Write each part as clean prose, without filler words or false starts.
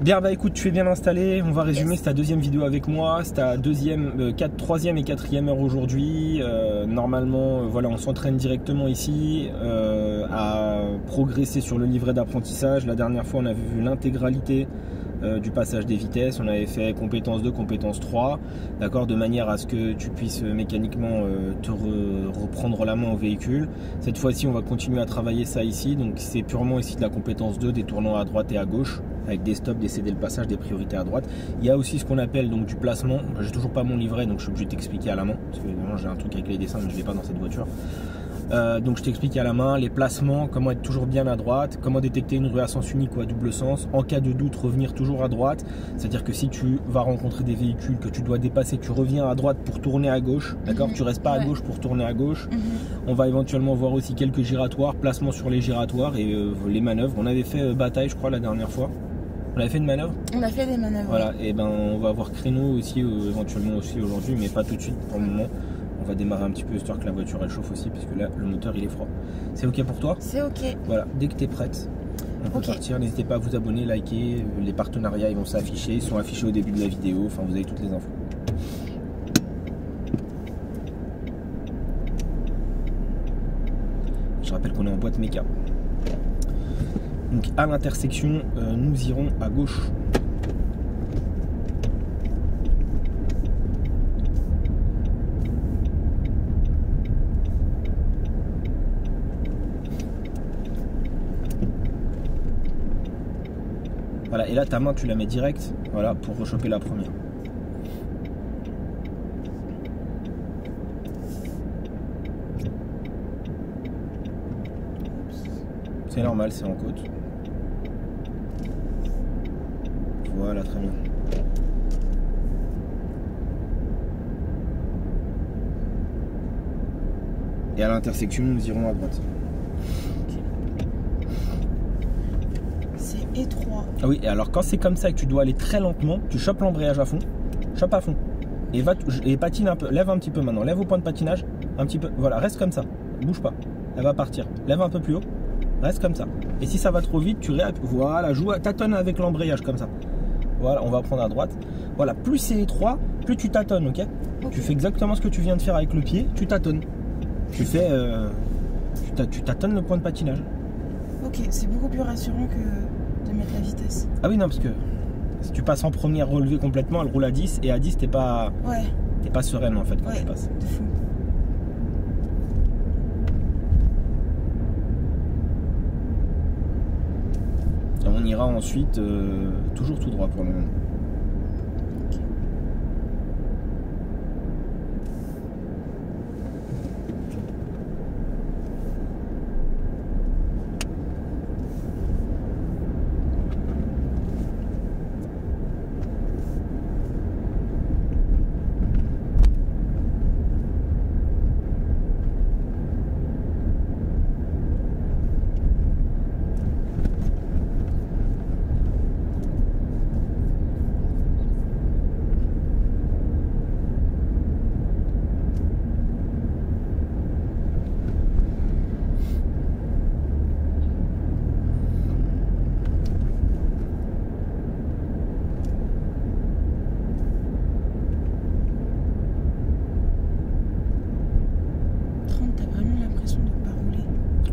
Bien bah écoute, tu es bien installé, on va résumer, c'est ta deuxième vidéo avec moi, c'est ta troisième et quatrième heure aujourd'hui. Normalement, voilà, on s'entraîne directement ici à progresser sur le livret d'apprentissage. La dernière fois, on avait vu l'intégralité du passage des vitesses, on avait fait compétence 2, compétence 3, d'accord, de manière à ce que tu puisses mécaniquement te reprendre la main au véhicule. Cette fois-ci, on va continuer à travailler ça ici, donc c'est purement ici de la compétence 2, des tournants à droite et à gauche, avec des stops, des céder le passage, des priorités à droite. Il y a aussi ce qu'on appelle donc du placement. J'ai toujours pas mon livret, donc je suis obligé de t'expliquer à la main, parce que évidemment j'ai un truc avec les dessins, mais je l'ai pas dans cette voiture. Donc je t'explique à la main les placements, comment être toujours bien à droite, comment détecter une rue à sens unique ou à double sens, en cas de doute revenir toujours à droite, c'est-à-dire que si tu vas rencontrer des véhicules que tu dois dépasser, tu reviens à droite pour tourner à gauche, d'accord, tu restes pas à gauche pour tourner à gauche. On va éventuellement voir aussi quelques giratoires, placements sur les giratoires et les manœuvres. On avait fait bataille je crois la dernière fois. On avait fait une manœuvre? On a fait des manœuvres. Voilà, et ben on va avoir créneau aussi éventuellement aussi aujourd'hui, mais pas tout de suite pour le moment. On va démarrer un petit peu histoire que la voiture elle chauffe aussi, puisque là le moteur il est froid. C'est ok pour toi? C'est ok. Voilà, dès que tu es prête, on peut partir. N'hésitez pas à vous abonner, liker, les partenariats ils vont s'afficher, ils sont affichés au début de la vidéo, enfin vous avez toutes les infos. Je rappelle qu'on est en boîte méca. Donc à l'intersection, nous irons à gauche. Voilà, et là ta main tu la mets direct, voilà, pour rechoper la première. C'est normal, c'est en côte. Voilà, très bien. Et à l'intersection, nous irons à droite. C'est étroit. Ah oui, et alors quand c'est comme ça et que tu dois aller très lentement, tu chopes l'embrayage à fond, chope à fond. Et patine un peu, lève un petit peu maintenant, lève au point de patinage, un petit peu, voilà, reste comme ça, bouge pas, elle va partir, lève un peu plus haut, reste comme ça. Et si ça va trop vite, tu réappuies, voilà, tâtonne avec l'embrayage comme ça. Voilà, on va prendre à droite. Voilà, plus c'est étroit, plus tu tâtonnes, ok? Tu fais exactement ce que tu viens de faire avec le pied, tu tâtonnes. Tu fais, tu tâtonnes le point de patinage. Ok, c'est beaucoup plus rassurant que de mettre la vitesse. Ah oui, non, parce que si tu passes en première relevée complètement, elle roule à 10, et à 10, t'es pas, t'es pas sereine en fait quand tu passes. De fou. Et on ira ensuite toujours tout droit pour le moment.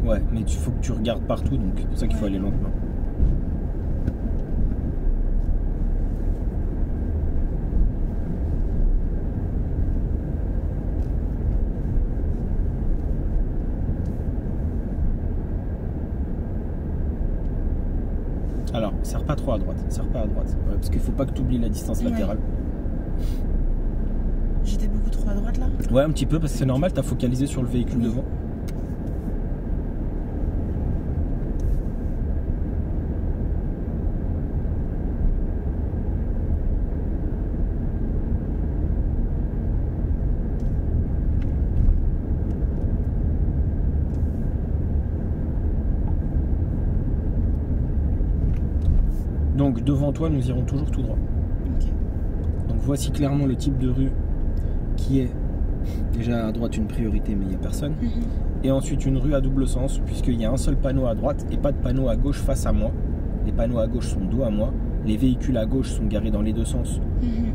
Ouais, mais il faut que tu regardes partout, donc c'est pour ça qu'il faut aller lentement. Alors, serre pas trop à droite, serre pas à droite, parce qu'il faut pas que tu oublies la distance latérale. J'étais beaucoup trop à droite là? Ouais, un petit peu, parce que c'est normal, tu as focalisé sur le véhicule devant. Donc devant toi, nous irons toujours tout droit. Donc voici clairement le type de rue qui est déjà à droite une priorité, mais il n'y a personne. Et ensuite une rue à double sens, puisqu'il y a un seul panneau à droite et pas de panneau à gauche face à moi. les panneaux à gauche sont dos à moi, les véhicules à gauche sont garés dans les deux sens.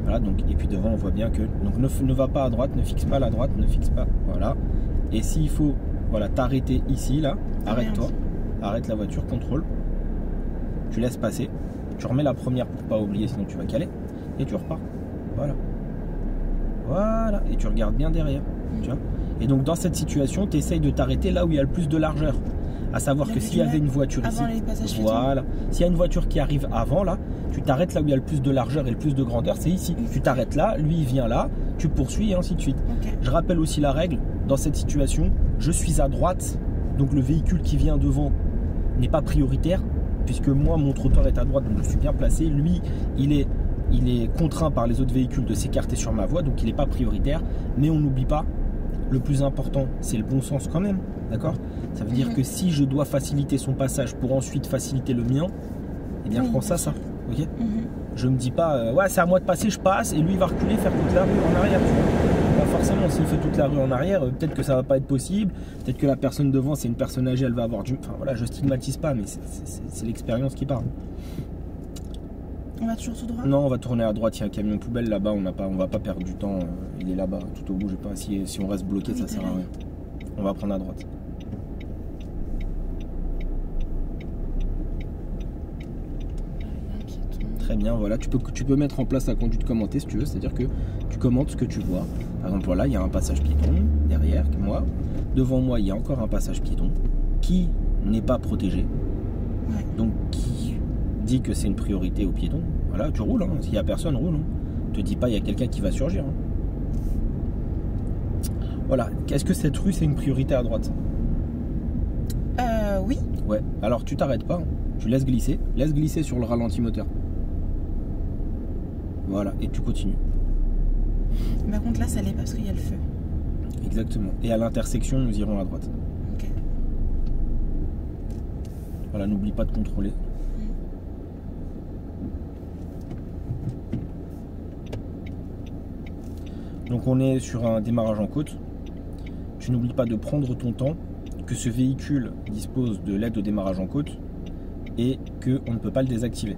Voilà, donc, et puis devant on voit bien que donc ne va pas à droite, ne fixe pas la droite, ne fixe pas, voilà. Et s'il faut, voilà, t'arrêter ici, là, arrête-toi, arrête la voiture, contrôle, tu laisses passer, tu remets la première pour pas oublier sinon tu vas caler, et tu repars, voilà. Voilà, et tu regardes bien derrière, tu vois. Et donc dans cette situation, tu essayes de t'arrêter là où il y a le plus de largeur. À savoir que s'il y avait une voiture ici, voilà, s'il y a une voiture qui arrive avant là, tu t'arrêtes là où il y a le plus de largeur et le plus de grandeur, c'est ici. Tu t'arrêtes là, lui il vient là, tu poursuis et ainsi de suite. Je rappelle aussi la règle, dans cette situation, je suis à droite, donc le véhicule qui vient devant n'est pas prioritaire, puisque moi mon trottoir est à droite, donc je suis bien placé. Lui, il est contraint par les autres véhicules de s'écarter sur ma voie, donc il n'est pas prioritaire. Mais on n'oublie pas, le plus important, c'est le bon sens quand même, d'accord? Ça veut dire que si je dois faciliter son passage pour ensuite faciliter le mien, eh bien je prends ça, ok? Je me dis pas, ouais c'est à moi de passer, je passe, et lui il va reculer, faire toute la rue en arrière, tu vois. Pas forcément, s'il fait toute la rue en arrière, peut-être que ça va pas être possible, peut-être que la personne devant, c'est une personne âgée, elle va avoir du... Enfin voilà, je stigmatise pas, mais c'est l'expérience qui parle. On va toujours tout droit? Non, on va tourner à droite, il y a un camion poubelle là-bas, on va pas perdre du temps, il est là-bas, tout au bout, je sais pas, si on reste bloqué, ça sert à rien. On va prendre à droite. Très bien, voilà, tu peux mettre en place la conduite commentée si tu veux, c'est-à-dire que tu commentes ce que tu vois. Par exemple, voilà, il y a un passage piéton derrière moi, devant moi, il y a encore un passage piéton qui n'est pas protégé, donc qui dit que c'est une priorité aux piétons. Voilà, tu roules, hein. S'il n'y a personne, roule. Hein. Te dis pas il y a quelqu'un qui va surgir. Hein. Voilà, est-ce que cette rue c'est une priorité à droite? Oui. Ouais, alors tu t'arrêtes pas, hein. Tu laisse glisser sur le ralenti moteur. Voilà, et tu continues. Par contre là ça l'est parce qu'il y a le feu. Exactement, et à l'intersection nous irons à droite. Ok. Voilà, n'oublie pas de contrôler. Donc on est sur un démarrage en côte. Tu n'oublies pas de prendre ton temps, que ce véhicule dispose de l'aide au démarrage en côte et qu'on ne peut pas le désactiver.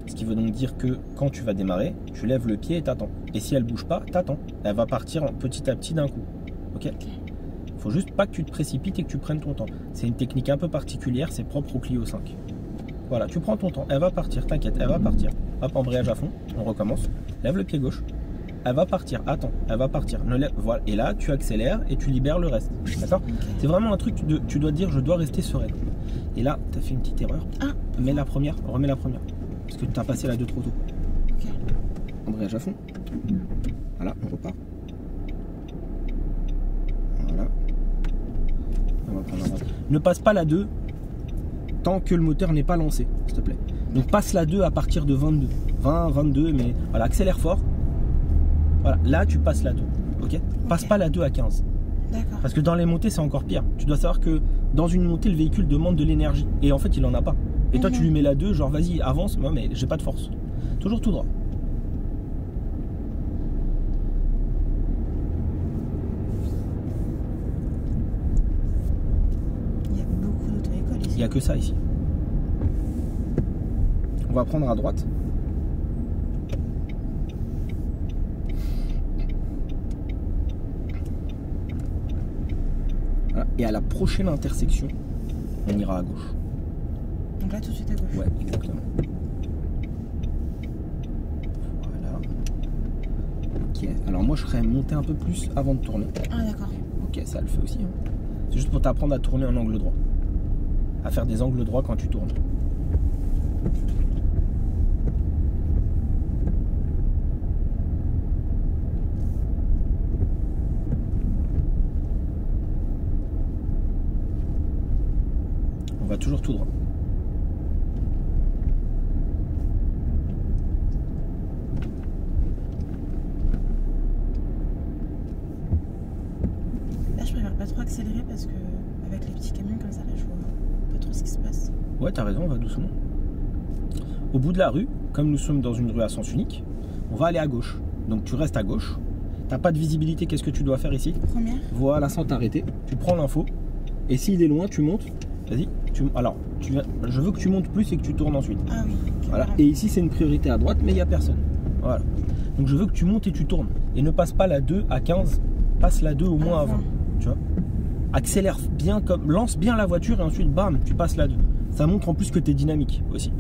Ce qui veut donc dire que quand tu vas démarrer, tu lèves le pied et t'attends. Et si elle bouge pas, t'attends. Elle va partir petit à petit d'un coup. Ok ? Faut juste pas que tu te précipites et que tu prennes ton temps. C'est une technique un peu particulière, c'est propre au Clio 5. Voilà, tu prends ton temps, elle va partir, t'inquiète, elle va partir. Hop, embrayage à fond, on recommence. Lève le pied gauche. Elle va partir, attends, elle va partir. Voilà. Et là, tu accélères et tu libères le reste. D'accord ? C'est vraiment un truc, tu dois dire, je dois rester sereine. Et là, tu as fait une petite erreur. Mets la première, remets la première. Parce que tu as passé la 2 trop tôt. Embrayage à fond. Voilà, on repart. Voilà. On va prendre la droite. Ne passe pas la 2 tant que le moteur n'est pas lancé, s'il te plaît. Donc passe la 2 à partir de 22. 20, 22, mais voilà, accélère fort. Voilà, là tu passes la 2, ok? Passe pas la 2 à 15. D'accord. Parce que dans les montées c'est encore pire. Tu dois savoir que dans une montée le véhicule demande de l'énergie. Et en fait il en a pas. Et toi tu lui mets la 2, genre vas-y avance, moi mais j'ai pas de force. Toujours tout droit. Il y a beaucoup d'auto-écoles ici. Il n'y a que ça ici. On va prendre à droite. Voilà. Et à la prochaine intersection, on ira à gauche. Donc là tout de suite à gauche. Ouais, exactement. Voilà. Ok. Alors moi je serais monté un peu plus avant de tourner. Ah d'accord. Ok, ça le fait aussi. Hein. C'est juste pour t'apprendre à tourner en angle droit. À faire des angles droits quand tu tournes. On va toujours tout droit. Là je préfère pas trop accélérer parce que avec les petits camions comme ça là je vois pas trop ce qui se passe. Ouais t'as raison, on va doucement. Au bout de la rue, comme nous sommes dans une rue à sens unique, on va aller à gauche. Donc tu restes à gauche. T'as pas de visibilité, qu'est-ce que tu dois faire ici? Première. Voilà, sans t'arrêter. Tu prends l'info. Et s'il est loin, tu montes. Vas-y, que tu... Alors, je veux que tu montes plus et que tu tournes ensuite. Ah oui. Voilà. Et ici, c'est une priorité à droite, mais il n'y a personne. Voilà. Donc, je veux que tu montes et tu tournes. Et ne passe pas la 2 à 15, passe la 2 au moins à 20. Tu vois, accélère bien, lance bien la voiture et ensuite, bam, tu passes la 2. Ça montre en plus que tu es dynamique aussi.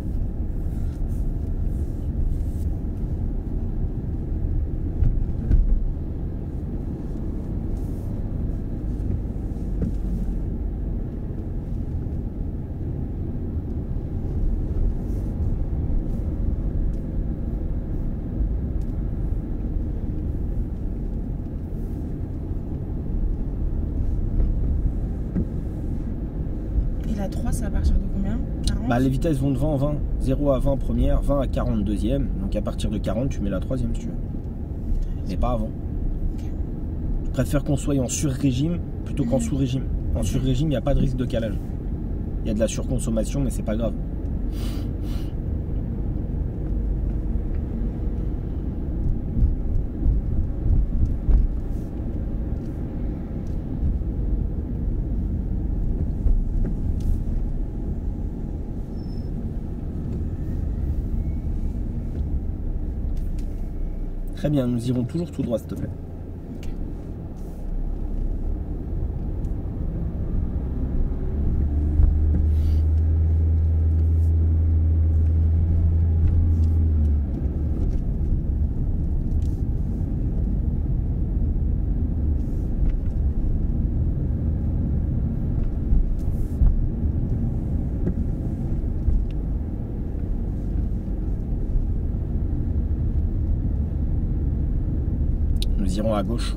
La 3, c'est à partir de combien? 40? Bah, les vitesses vont de 20 en 20. 0 à 20 première, 20 à 40 deuxième. Donc à partir de 40, tu mets la troisième si tu veux. Mais pas avant. Ok. Je préfère qu'on soit en sur-régime plutôt qu'en sous-régime. En sur-régime, il n'y a pas de risque de calage. Il y a de la surconsommation, mais c'est pas grave. Très bien, nous irons toujours tout droit, s'il te plaît. Ok. Nous irons à gauche.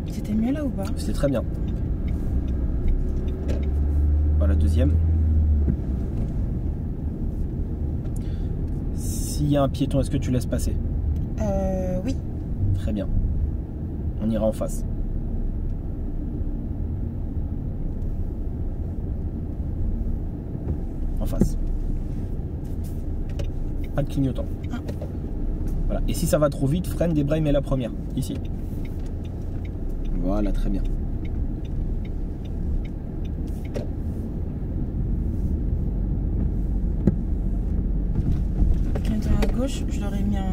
C'était mieux là ou pas? C'était très bien. Voilà, deuxième. S'il y a un piéton, est-ce que tu laisses passer? Oui. Très bien. On ira en face. En face. Pas de clignotant. Ah. Voilà. Et si ça va trop vite, freine, débraye, mets la première. Ici. Voilà, très bien. Le clignotant à gauche, je l'aurais mis un...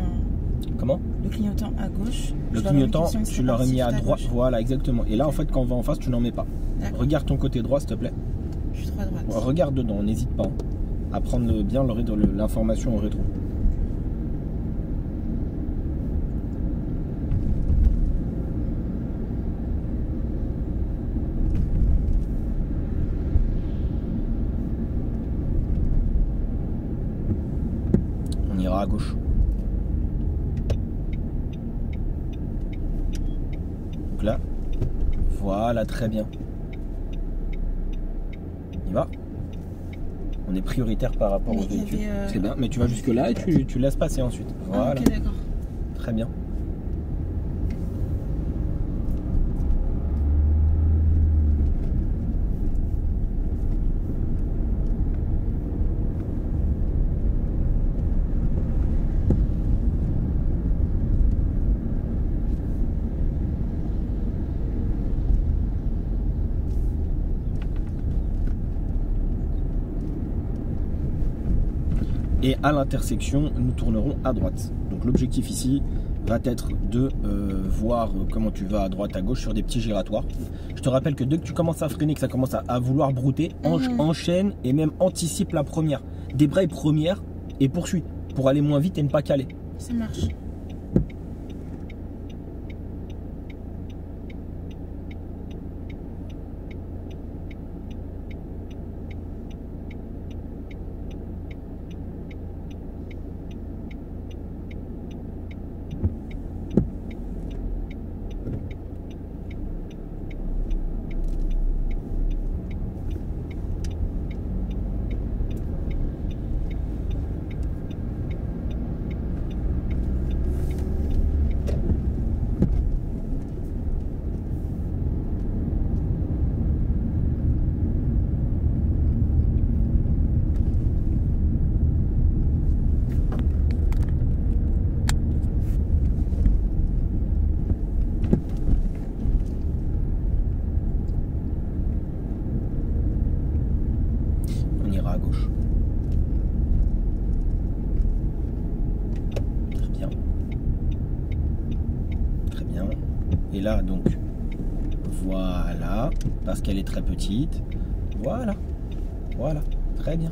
Comment? Le clignotant à gauche. Le clignotant, tu l'aurais mis à droite. Voilà, exactement. Et là, en fait, quand on va en face, tu n'en mets pas. Regarde ton côté droit, s'il te plaît. Je suis trop à droite. Regarde dedans, n'hésite pas à prendre bien l'information au rétro. On ira à gauche. Donc là, voilà, très bien. On y va. On est prioritaire par rapport aux véhicules. C'est bien, mais tu vas jusque là et tu laisses passer ensuite. Voilà. Ah, ok, d'accord. Très bien. Et à l'intersection, nous tournerons à droite. Donc l'objectif ici va être de voir comment tu vas à droite, à gauche sur des petits giratoires. Je te rappelle que dès que tu commences à freiner, que ça commence à vouloir brouter, enchaîne et même anticipe la première. Débraye première et poursuis pour aller moins vite et ne pas caler. Ça marche. Et là, donc, voilà, parce qu'elle est très petite. Voilà, voilà, très bien.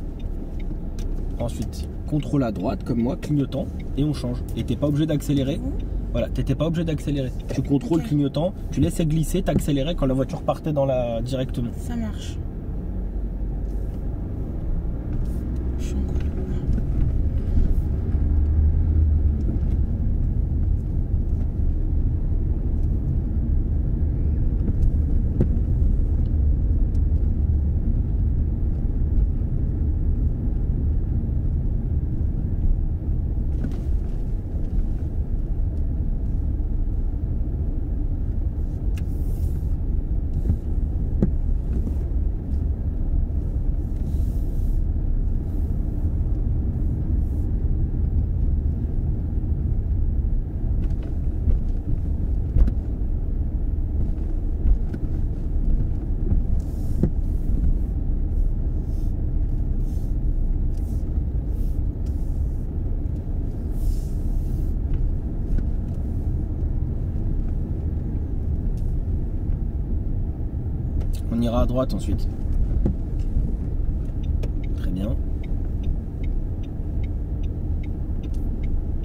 Ensuite, contrôle à droite, comme moi, clignotant, et on change. Et t'es pas obligé d'accélérer. Voilà, t'étais pas obligé d'accélérer. Tu contrôles clignotant, tu laissais glisser, t'accélérais quand la voiture partait directement. Ça marche. Je suis encore là. On ira à droite ensuite. Très bien.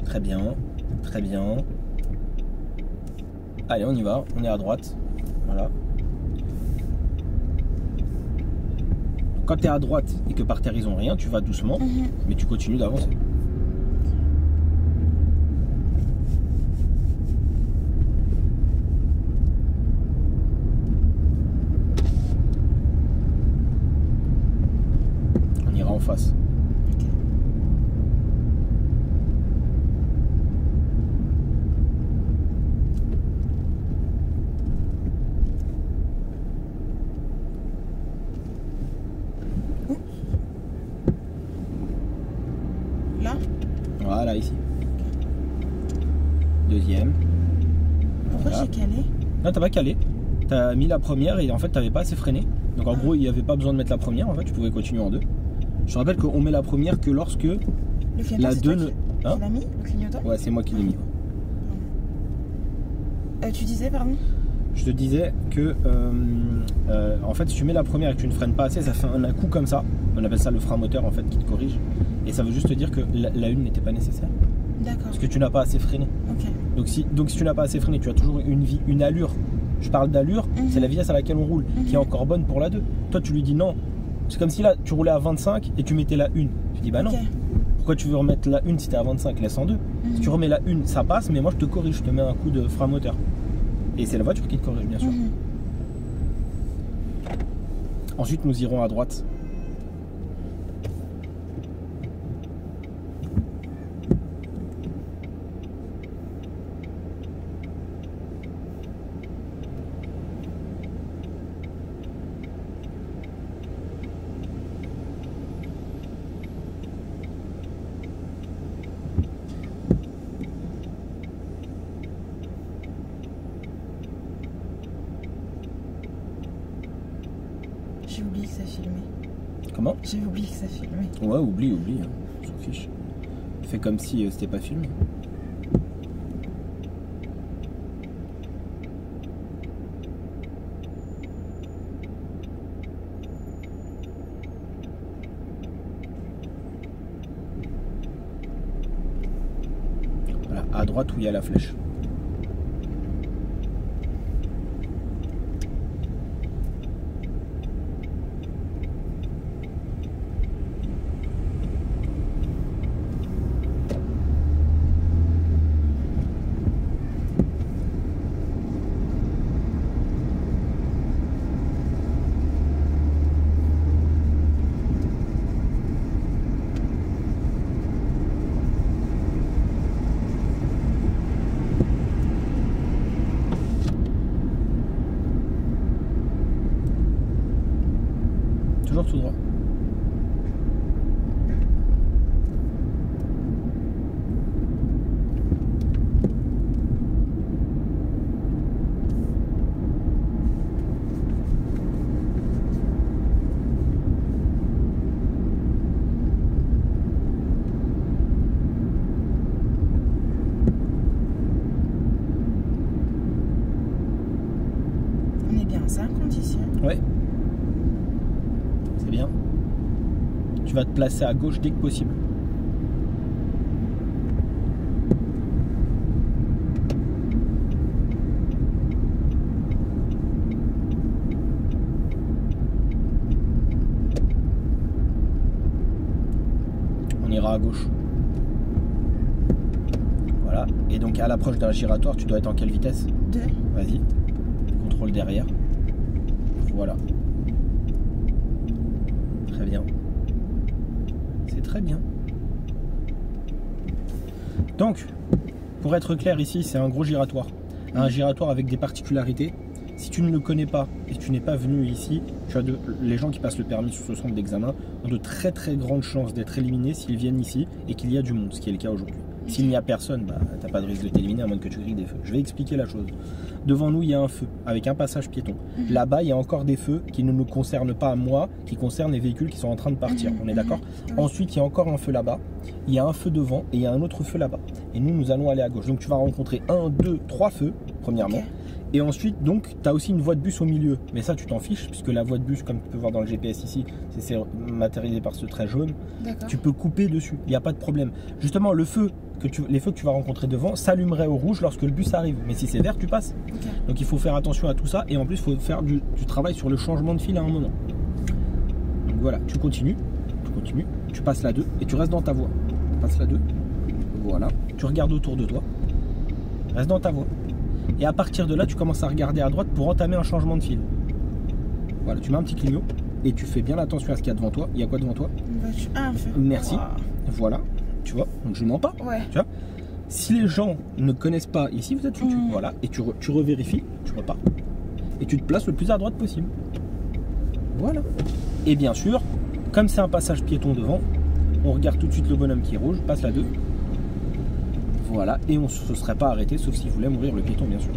Très bien. Très bien. Allez, on y va. On est à droite. Voilà. Quand tu es à droite et que par terre ils ont rien, tu vas doucement, mais tu continues d'avancer. On ira en face. Là? Voilà, ici. Deuxième. Pourquoi Voilà. j'ai calé? Non, t'as pas calé. T'as mis la première et en fait t'avais pas assez freiné. Donc en gros il n'y avait pas besoin de mettre la première, en fait tu pouvais continuer en deux. Je te rappelle qu'on met la première que lorsque Le clignotant, la c'est 2 toi ne... qui Hein l'as mis, le clignotant? Ouais, c'est moi qui l'ai mis. Tu disais, pardon? Je te disais que en fait si tu mets la première et que tu ne freines pas assez, ça fait un coup comme ça. On appelle ça le frein moteur en fait qui te corrige. Et ça veut juste te dire que la une n'était pas nécessaire. D'accord. Parce que tu n'as pas assez freiné. Ok. Donc si tu n'as pas assez freiné, tu as toujours une allure. Je parle d'allure, c'est la vitesse à laquelle on roule, qui est encore bonne pour la 2. Toi tu lui dis non. C'est comme si là tu roulais à 25 et tu mettais la 1. Tu dis bah non. Ok. Pourquoi tu veux remettre la 1 si t'es à 25? Laisse en 2. Si tu remets la 1, ça passe, mais moi je te corrige, je te mets un coup de frein moteur. Et c'est la voiture qui te corrige bien sûr. Ensuite nous irons à droite. J'ai oublié que ça filmait. Comment? J'ai oublié que ça filmait. Ouais, oublie, hein. On s'en fiche. Fais comme si c'était pas filmé. Voilà, à droite où il y a la flèche. Ouais. C'est bien. Tu vas te placer à gauche dès que possible. On ira à gauche. Voilà. Et donc à l'approche d'un giratoire, tu dois être en quelle vitesse? 2. Vas-y. Contrôle derrière. Voilà. Très bien. C'est très bien. Donc, pour être clair ici, c'est un gros giratoire. Un giratoire avec des particularités. Si tu ne le connais pas et que tu n'es pas venu ici, les gens qui passent le permis sur ce centre d'examen ont de très très grandes chances d'être éliminés s'ils viennent ici et qu'il y a du monde, ce qui est le cas aujourd'hui. S'il n'y a personne, bah, tu n'as pas de risque de t'éliminer à moins que tu grilles des feux. Je vais expliquer la chose. Devant nous, il y a un feu avec un passage piéton. Là-bas, il y a encore des feux qui ne nous concernent pas à moi, qui concernent les véhicules qui sont en train de partir. On est d'accord? Ensuite, il y a encore un feu là-bas. Il y a un feu devant et il y a un autre feu là-bas. Et nous allons aller à gauche. Donc, tu vas rencontrer 1, 2, 3 feux, premièrement. Okay. Et ensuite, donc, tu as aussi une voie de bus au milieu. Mais ça, tu t'en fiches, puisque la voie de bus, comme tu peux voir dans le GPS ici, c'est matérialisé par ce trait jaune. Tu peux couper dessus, il n'y a pas de problème. Justement, les feux que tu vas rencontrer devant s'allumeraient au rouge lorsque le bus arrive. Mais si c'est vert, tu passes. Donc, il faut faire attention à tout ça. Et en plus, il faut faire du travail sur le changement de fil à un moment. Donc voilà, tu continues, tu passes la 2 et tu restes dans ta voie. Tu passes la 2, voilà. Tu regardes autour de toi, reste dans ta voie. Et à partir de là, tu commences à regarder à droite pour entamer un changement de fil. Voilà, tu mets un petit clignot et tu fais bien attention à ce qu'il y a devant toi. Il y a quoi devant toi? Un feu. Merci. Wow. Voilà, tu vois, donc je mens pas. Ouais. Tu vois, si les gens ne connaissent pas ici, vous êtes foutus. Voilà, et tu revérifies, tu repars. Et tu te places le plus à droite possible. Voilà. Et bien sûr, comme c'est un passage piéton devant, on regarde tout de suite le bonhomme qui est rouge, passe la 2. Voilà, et on ne se serait pas arrêté, sauf s'il voulait mourir, le piéton bien sûr.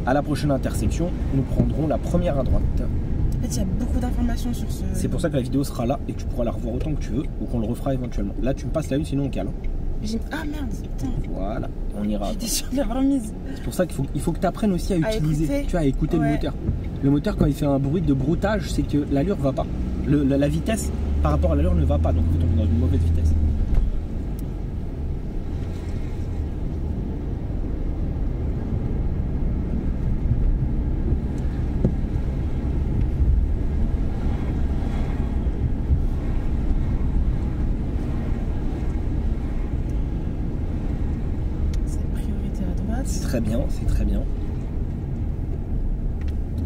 À la prochaine intersection, nous prendrons la première à droite. En fait, il y a beaucoup d'informations sur ce... C'est pour ça que la vidéo sera là et que tu pourras la revoir autant que tu veux, ou qu'on le refera éventuellement. Là, tu me passes la 1, sinon on cale. Ah merde, putain. Voilà, on ira. J'étais sûre de l'avoir mise. C'est pour ça qu'il faut que tu apprennes aussi à utiliser, écouter. Tu vois, à écouter le moteur. Le moteur, quand il fait un bruit de broutage, c'est que l'allure va pas. La vitesse par rapport à l'allure ne va pas, donc en fait, on est dans une mauvaise vitesse. C'est très bien, c'est très bien.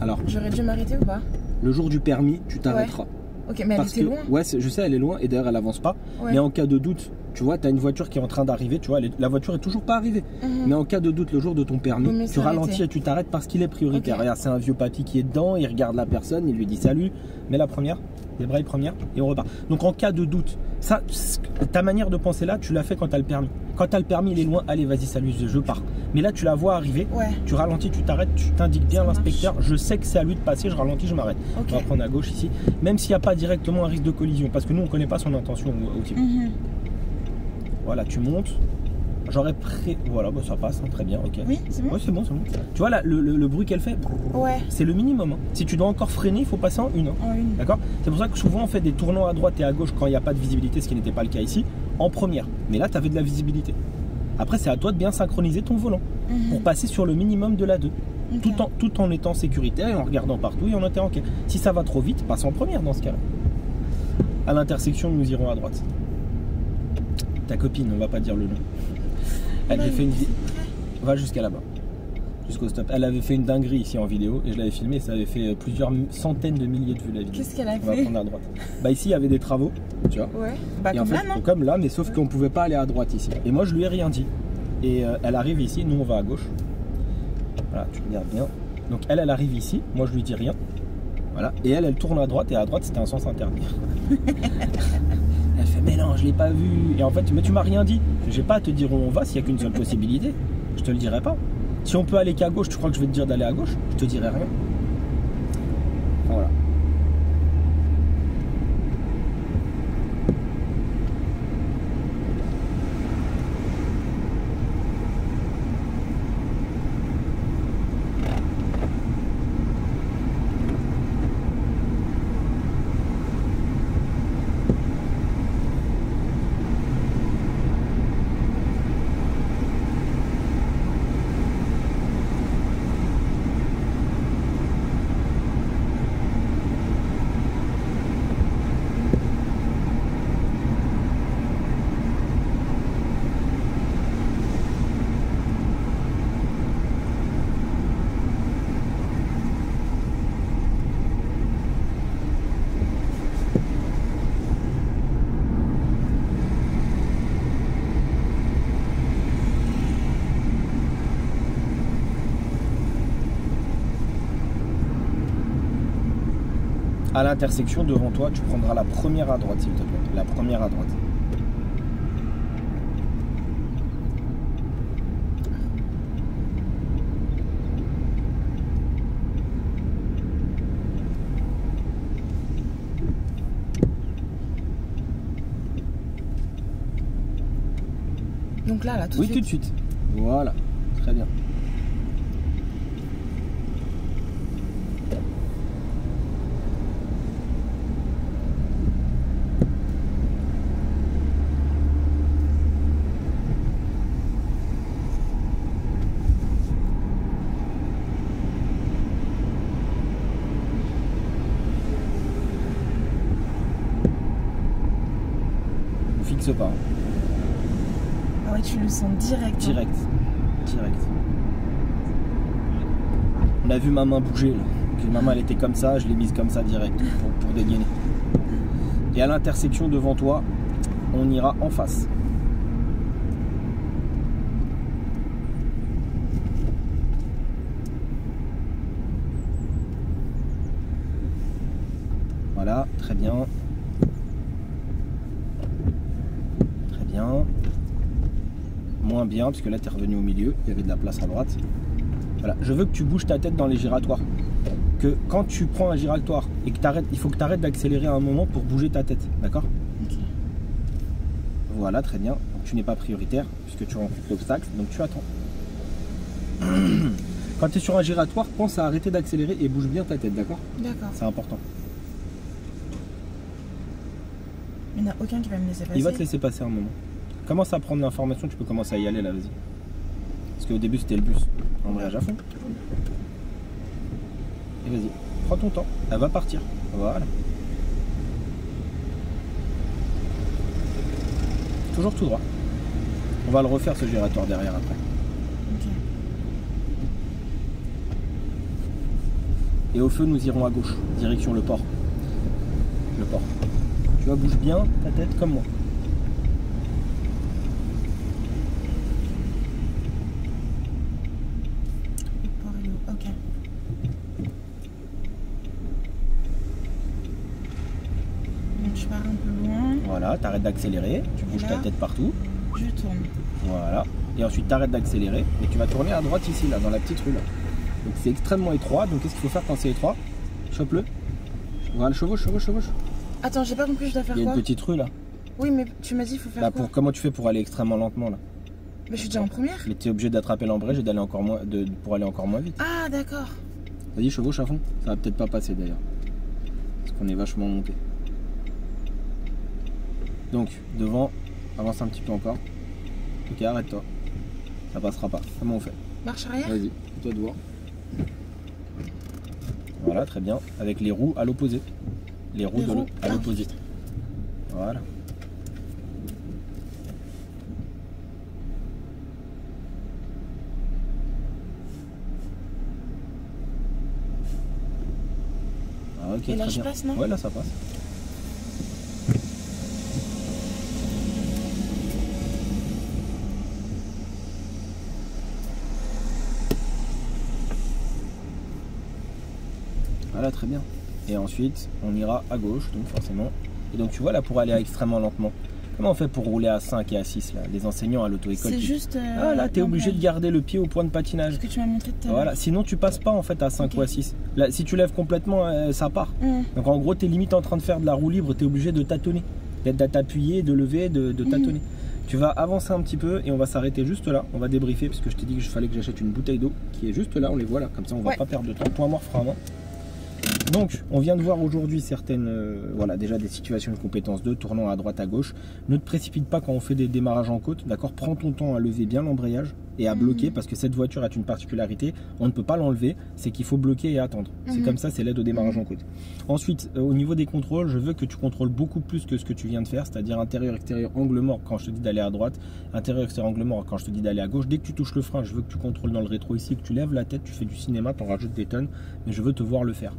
Alors, j'aurais dû m'arrêter ou pas? Le jour du permis, tu t'arrêteras. Ok, mais elle était loin. Ouais, je sais, elle est loin et d'ailleurs elle avance pas. Mais en cas de doute, tu vois, tu as une voiture qui est en train d'arriver, tu vois, la voiture est toujours pas arrivée. Mais en cas de doute, le jour de ton permis, tu ralentis et tu t'arrêtes parce qu'il est prioritaire. Regarde, c'est un vieux papy qui est dedans, il regarde la personne, il lui dit salut, mets la première, débraye première et on repart. Donc en cas de doute, ça, ta manière de penser là, tu l'as fait quand tu as le permis. Quand tu as le permis, il est loin, allez, vas-y, salut, je pars. Mais là, tu la vois arriver, tu ralentis, tu t'arrêtes, tu t'indiques bien à l'inspecteur, je sais que c'est à lui de passer, je ralentis, je m'arrête. On va prendre à gauche ici, même s'il n'y a pas directement un risque de collision, parce que nous, on ne connaît pas son intention au type. Voilà, tu montes. J'aurais pris. Voilà, bah, ça passe, hein, très bien, ok. Oui, c'est bon. Ouais, c'est bon, c'est bon. Tu vois là, le bruit qu'elle fait, c'est le minimum. Hein. Si tu dois encore freiner, il faut passer en une. Hein. D'accord? C'est pour ça que souvent on fait des tournants à droite et à gauche quand il n'y a pas de visibilité, ce qui n'était pas le cas ici, en première. Mais là, tu avais de la visibilité. Après, c'est à toi de bien synchroniser ton volant pour passer sur le minimum de la 2. Tout en étant sécuritaire et en regardant partout et en étant ok. Si ça va trop vite, passe en première dans ce cas-là. À l'intersection, nous irons à droite. Ta copine, on va pas dire le nom. Elle avait fait une va jusqu'à là-bas, jusqu'au stop. Elle avait fait une dinguerie ici en vidéo et je l'avais filmé. Ça avait fait plusieurs centaines de milliers de vues la vidéo. Qu'est-ce qu'elle a fait? On va prendre à droite. Bah ici il y avait des travaux, tu vois. Bah, et comme en fait, là, non? comme là, mais sauf qu'on pouvait pas aller à droite ici. Et moi je lui ai rien dit. Et elle arrive ici, nous on va à gauche. Voilà, tu regardes bien. Donc elle arrive ici, moi je lui dis rien. Voilà. Et elle tourne à droite et à droite c'était un sens interdit. Elle fait mais non, je l'ai pas vu. Et en fait, mais tu m'as rien dit. J'ai pas à te dire où on va s'il y a qu'une seule possibilité. Je te le dirai pas. Si on peut aller qu'à gauche, tu crois que je vais te dire d'aller à gauche? Je te dirai rien. Voilà. À l'intersection devant toi, tu prendras la première à droite, s'il te plaît. La première à droite. Donc là, tout de suite. Oui, tout de suite. Voilà, très bien. Ne fixe pas. Ah ouais, tu le sens direct. Direct. Direct. On a vu ma main bouger là. Donc, ma main elle était comme ça, je l'ai mise comme ça direct pour dégainer. Et à l'intersection devant toi, on ira en face. Voilà, très bien. Très bien. Moins bien, parce que là tu es revenu au milieu, il y avait de la place à droite. Voilà, je veux que tu bouges ta tête dans les giratoires. Que quand tu prends un giratoire et que tu arrêtes, il faut que tu arrêtes d'accélérer à un moment pour bouger ta tête, d'accord? Ok. Voilà, très bien. Donc tu n'es pas prioritaire puisque tu rencontres l'obstacle, donc tu attends. Quand tu es sur un giratoire, pense à arrêter d'accélérer et bouge bien ta tête, d'accord? D'accord. C'est important. Il n'y en a aucun qui va me laisser passer. Il va te laisser passer un moment. Commence à prendre l'information, tu peux commencer à y aller là, vas-y. Parce qu'au début c'était le bus. Embrayage à fond. Et vas-y, prends ton temps, elle va partir. Voilà. Toujours tout droit. On va le refaire ce giratoire derrière après. Ok. Et au feu, nous irons à gauche, direction le port. Le port. Tu vois, bouge bien ta tête comme moi. Le port est où? Ok. Donc je pars un peu loin. Voilà, t'arrêtes d'accélérer, tu bouges ta tête partout. Je tourne. Voilà. Et ensuite, t'arrêtes d'accélérer et tu vas tourner à droite ici, là, dans la petite rue là. Donc c'est extrêmement étroit, donc qu'est-ce qu'il faut faire quand c'est étroit? Chope-le. Voilà, chevauche. Attends, j'ai pas compris, je dois faire Il y a quoi? une petite rue là. Oui, mais tu m'as dit il faut faire Bah, quoi? comment tu fais pour aller extrêmement lentement là? Mais je suis déjà en première. Mais t'es obligé d'attraper l'embrayage et d'aller encore moins, pour aller encore moins vite. Ah, d'accord. Vas-y, chevauche à fond. Ça va peut-être pas passer d'ailleurs. Parce qu'on est vachement monté. Donc, devant, avance un petit peu encore. Ok, arrête-toi. Ça passera pas. Comment on fait? Marche arrière? Vas-y, toi devant. Voilà, très bien. Avec les roues à l'opposé. Les roues, à l'opposé. Voilà. Ah, ok, Et là, très je bien. passe, non? Ouais, là ça passe. Voilà, très bien. Et ensuite, on ira à gauche, donc forcément. Et donc tu vois là, pour aller extrêmement lentement, comment on fait pour rouler à 5 et à 6 là? Les enseignants à l'auto-école. C'est juste. Ah là, t'es obligé de garder le pied au point de patinage. Ce que tu m'as montré tout à l'heure. Voilà, sinon tu passes pas en fait à 5 ou à 6. Là, si tu lèves complètement, ça part. Donc en gros, t'es limite en train de faire de la roue libre, t'es obligé de tâtonner. D'être t'appuyer, de lever, de tâtonner. Tu vas avancer un petit peu et on va s'arrêter juste là. On va débriefer parce que je t'ai dit qu'il fallait que j'achète une bouteille d'eau qui est juste là, on les voit là. Comme ça, on va pas perdre de temps. Point mort, frein à main. Donc, on vient de voir aujourd'hui certaines, voilà, déjà des situations de compétence 2, tournant à droite, à gauche. Ne te précipite pas quand on fait des démarrages en côte, d'accord? Prends ton temps à lever bien l'embrayage et à bloquer parce que cette voiture a une particularité, on ne peut pas l'enlever, c'est qu'il faut bloquer et attendre. C'est comme ça, c'est l'aide au démarrage en côte. Ensuite, au niveau des contrôles, je veux que tu contrôles beaucoup plus que ce que tu viens de faire, c'est-à-dire intérieur, extérieur, angle mort quand je te dis d'aller à droite, intérieur, extérieur, angle mort quand je te dis d'aller à gauche. Dès que tu touches le frein, je veux que tu contrôles dans le rétro ici, que tu lèves la tête, tu fais du cinéma, t'en rajoutes des tonnes, mais je veux te voir le faire.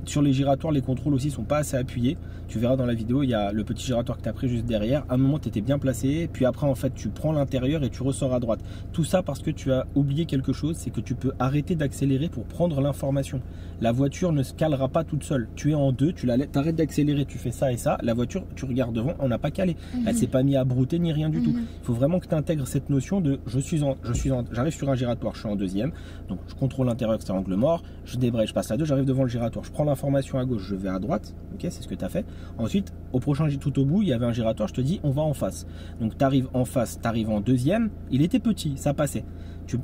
Sur les giratoires, les contrôles aussi sont pas assez appuyés. Tu verras dans la vidéo, il y a le petit giratoire que tu as pris juste derrière. À un moment, tu étais bien placé, puis après, en fait, tu prends l'intérieur et tu ressors à droite. Tout ça ça parce que tu as oublié quelque chose, c'est que tu peux arrêter d'accélérer pour prendre l'information. La voiture ne se calera pas toute seule. Tu es en deux, tu arrêtes d'accélérer, tu fais ça et ça. La voiture, tu regardes devant, on n'a pas calé. Elle s'est pas mise à brouter ni rien du tout. Il faut vraiment que tu intègres cette notion de j'arrive sur un giratoire, je suis en deuxième, donc je contrôle l'intérieur, c'est angle mort, je débraye, je passe à deux, j'arrive devant le giratoire, je prends l'information à gauche, je vais à droite, ok, c'est ce que tu as fait. Ensuite, au prochain, tout au bout, il y avait un giratoire, je te dis, on va en face. Donc tu arrives en face, tu arrives en deuxième, il était petit, ça passait.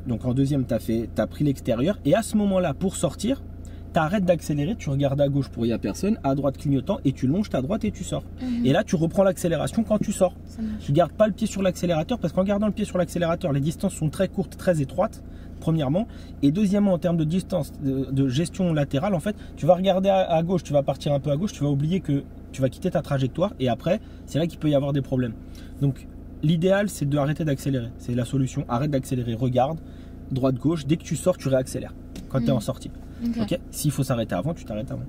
Donc en deuxième, tu as pris l'extérieur, et à ce moment-là, pour sortir, tu arrêtes d'accélérer, tu regardes à gauche pour il n'y a personne, à droite clignotant, et tu longes ta droite et tu sors. Et là, tu reprends l'accélération quand tu sors. Tu ne gardes pas le pied sur l'accélérateur, parce qu'en gardant le pied sur l'accélérateur, les distances sont très courtes, très étroites, premièrement. Et deuxièmement, en termes de distance, de gestion latérale, en fait, tu vas regarder à gauche, tu vas partir un peu à gauche, tu vas oublier que tu vas quitter ta trajectoire, et après, c'est là qu'il peut y avoir des problèmes. Donc, l'idéal, c'est d'arrêter d'accélérer. C'est la solution. Arrête d'accélérer, regarde, droite-gauche, dès que tu sors, tu réaccélères quand tu es en sortie. Ok. S'il faut s'arrêter avant, tu t'arrêtes avant.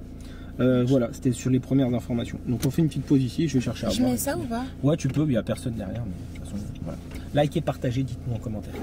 Voilà, c'était sur les premières informations. Donc on fait une petite pause ici, je vais chercher à boire. Je mets ça ou pas? Ouais, tu peux, il n'y a personne derrière. Mais de toute façon, voilà. Likez, partagez, dites-nous en commentaire.